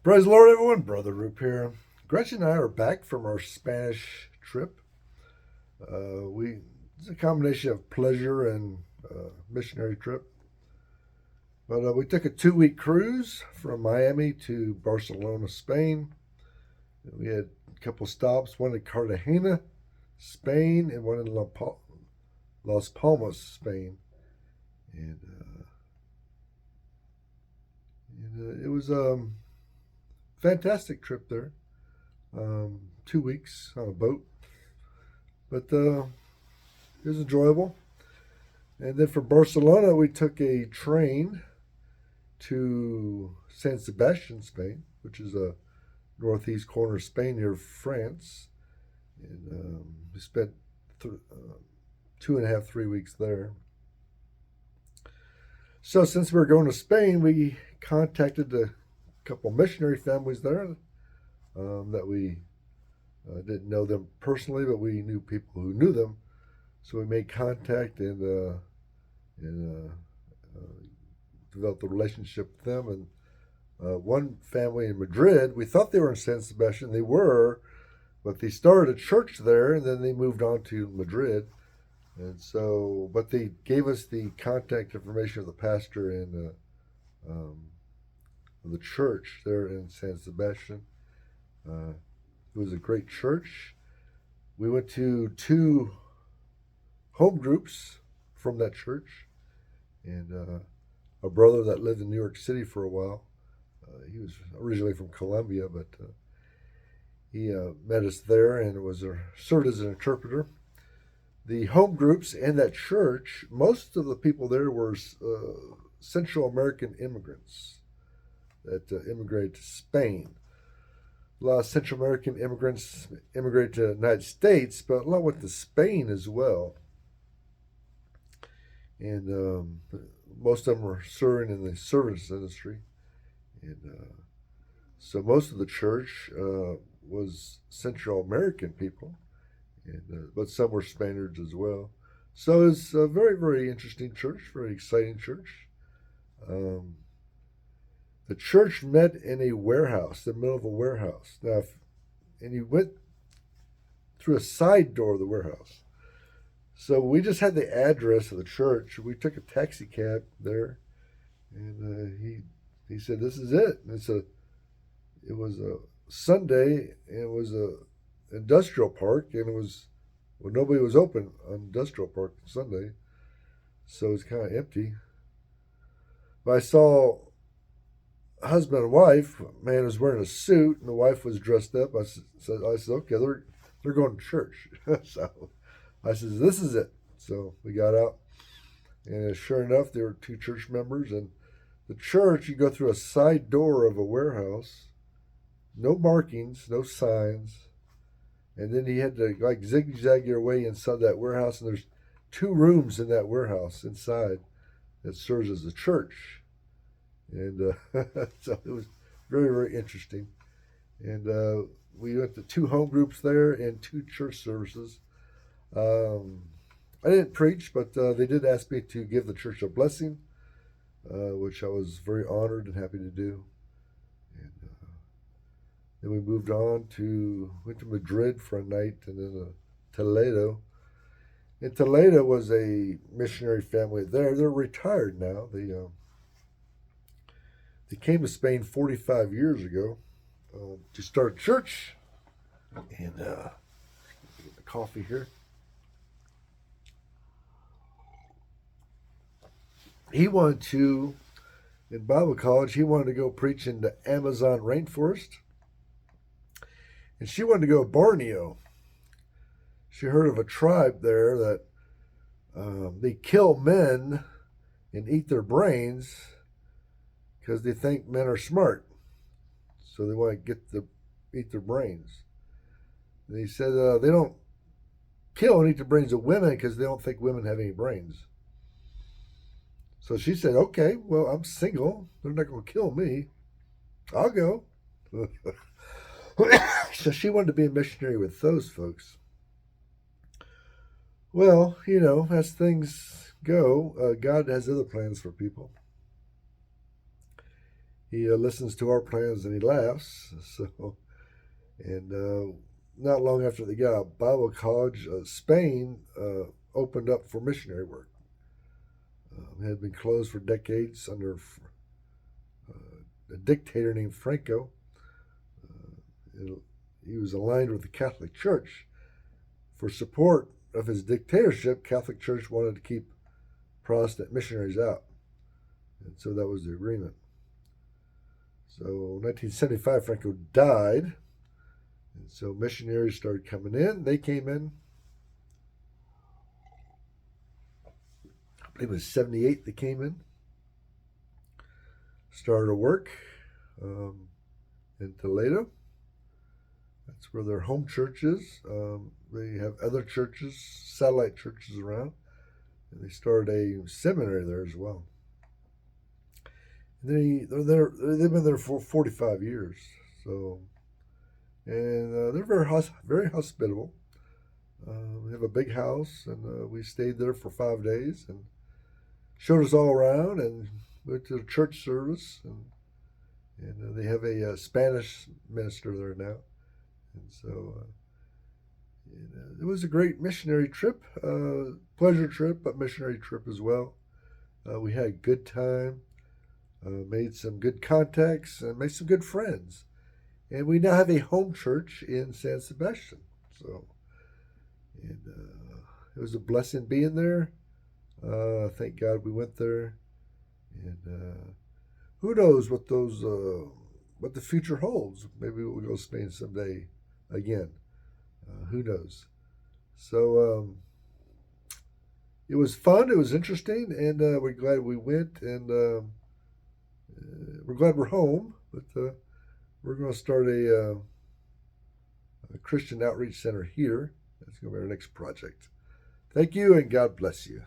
Praise the Lord, everyone. Brother Roop here. Gretchen and I are back from our Spanish trip. It's a combination of pleasure and missionary trip. But we took a 2 week cruise from Miami to Barcelona, Spain. We had a couple stops, one in Cartagena, Spain, and one in Las Palmas, Spain. And it was a fantastic trip there. 2 weeks on a boat, but it was enjoyable. And then from Barcelona, we took a train to San Sebastian, Spain, which is a northeast corner of Spain near France. And we spent 2.5, 3 weeks there. So since we were going to Spain, we contacted a couple missionary families there that we didn't know them personally, but we knew people who knew them. So we made contact and developed a relationship with them. And one family in Madrid, we thought they were in San Sebastian. They were, but they started a church there, and then they moved on to Madrid. And so, but they gave us the contact information of the pastor and of the church there in San Sebastian. It was a great church. We went to 2 home groups from that church, and a brother that lived in New York City for a while. He was originally from Colombia, but he met us there and served as an interpreter. The home groups and that church, most of the people there were Central American immigrants that immigrated to Spain. A lot of Central American immigrants immigrated to the United States, but a lot went to Spain as well. And most of them were serving in the service industry. And so most of the church was Central American people, but some were Spaniards as well. So it's a very, very interesting church, very exciting church. The church met in a warehouse, the middle of a warehouse. And you went through a side door of the warehouse. So we just had the address of the church. We took a taxi cab there, and he said, "This is it." And it was a Sunday, and it was a industrial park, and nobody was open on industrial park Sunday, so it was kind of empty. But I saw husband and wife. Man was wearing a suit, and the wife was dressed up. I said, okay, they're going to church. So I said, this is it. So we got out, and sure enough, there were 2 church members. And the church, you go through a side door of a warehouse, no markings, no signs, and then you had to like zigzag your way inside that warehouse. And there's 2 rooms in that warehouse inside that serves as a church. And so it was very, very interesting. And we went to 2 home groups there and 2 church services. I didn't preach, but they did ask me to give the church a blessing, which I was very honored and happy to do. And then we went to Madrid for a night, and then Toledo. And Toledo was a missionary family there. They're retired now. They came to Spain 45 years ago to start a church. And get the coffee here. He wanted to, in Bible college, he wanted to go preach in the Amazon rainforest. And she wanted to go to Borneo. She heard of a tribe there that they kill men and eat their brains because they think men are smart. So they want to eat their brains. And he said they don't kill and eat the brains of women because they don't think women have any brains. So she said, okay, well, I'm single. They're not going to kill me. I'll go. So she wanted to be a missionary with those folks. Well, as things go, God has other plans for people. he listens to our plans and he laughs. So, and not long after they got out of Bible college, Spain opened up for missionary work. It had been closed for decades under a dictator named Franco. He was aligned with the Catholic Church. For support of his dictatorship, Catholic Church wanted to keep Protestant missionaries out. And so that was the agreement. So in 1975, Franco died. And so missionaries started coming in. They came in. I believe it was 78 that came in. Started to work in Toledo. That's where their home church is. They have other churches, satellite churches around. And they started a seminary there as well. And they've been there for 45 years. So, and they're very hospitable. They have a big house, and we stayed there for 5 days and showed us all around and went to a church service. And they have a Spanish minister there now. And so it was a great missionary trip, pleasure trip, but missionary trip as well. We had a good time, made some good contacts, and made some good friends. And we now have a home church in San Sebastian. So, and it was a blessing being there. Thank God we went there. And who knows what what the future holds? Maybe we'll go to Spain someday again. Who knows? So it was fun. It was interesting, and we're glad we went. And we're glad we're home. But we're going to start a Christian outreach center here. That's going to be our next project. Thank you, and God bless you.